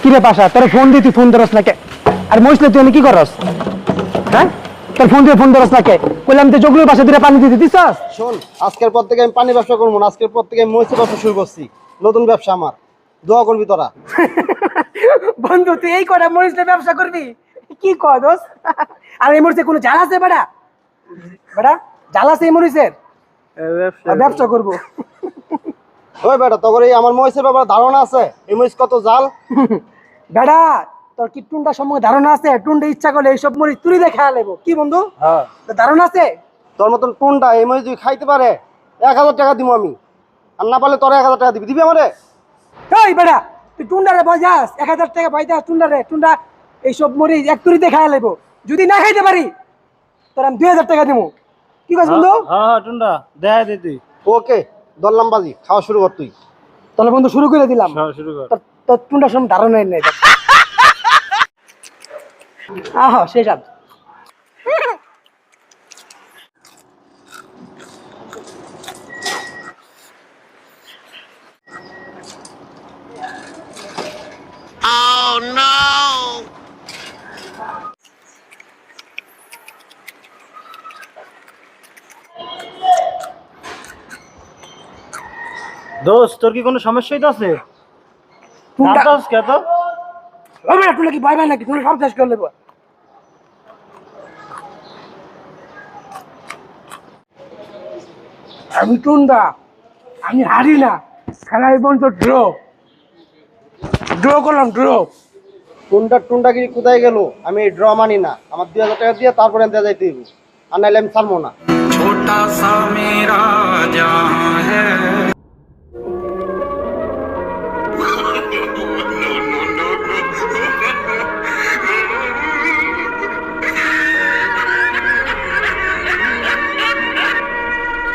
কি রে পাশা, তোর ফোন দিই, তুই ফোন ধরস না কে? আর মহিষলে তুই কি করস? হ্যাঁ, তোর ফোন দিয়ে ফোন ধরস না কে? কইলাম তো জগলুর পাশে দিয়ে পানি দিতে দিছস। শোন, আজকের পর থেকে আমি পানি ব্যবসা করবো না। আজকের পর থেকে আমি মহিষের ব্যবসা শুরু করছি, নতুন ব্যবসা আমার। দোয়া করবি তোরা। বন্ধু তুই এই করে মরিচের ব্যবসা করবি? কি কয় দোস? আর এই মরিচে কোনো জাল আছে বেটা? বেটা জাল আছে এই মরিচের? ব্যবসা করব। ওই বেটা, তোর এই আমার মহিষের ব্যাপারে ধারণা আছে? এই মহিষ কত জাল? বেটা তোর কি টুন্ডা সম্বন্ধে ধারণা আছে? টুন্ডা ইচ্ছা করলে এইসব মরিচ তুই দেখা লেবো কি বন্ধু? হ্যাঁ, তোর ধারণা আছে? তোর মতন টুনটা এই মহিষ তুই খাইতে পারে? 1000 টাকা দিব আমি, আর না পারলে তোরা 1000 টাকা দিবি। দিবি আমারে? এই বেটা তুই টুন্ডারে বজাস 1000 টাকা পাইতাস? টুন্ডারে টুন্ডা এইসব মরিচ এক তুরিতে খাইয়া লেবো। যদি না খাইতে পারি তোর আমি 2000 টাকা দিব। কি কইছ বন্ধু? হ্যাঁ টুন্ডা দেখাই দে তুই। ওকে, দরলাম বাজি, খাওয়া শুরু কর তুই। তাহলে বন্ধু শুরু করে দিলাম। শুরু কর। তোর টুন্ডার সম্বন্ধে ধারণাই নেই। আহ শেষ আপ। দোস্ত তোর কি কোনো সমস্যা হইতাছে? টুন্ডা দোস্ত কে তো? ও বেটা তুই কি ভয় পাই নাকি? তুমি সব শেষ করে লেবো। আমি টুন্ডা, আমি হারি না। খেলাই বন্ধু ড্র ড্র করলাম, ড্র। টুনটাগিরি কোথায় গেল? আমি এই ড্র মানি না। আমার 2000 টাকা দিয়ে তারপরে দেওয়া যাইতে হইব, আর নাইলে আমি ছাড়বো না। छोटा सा मेरा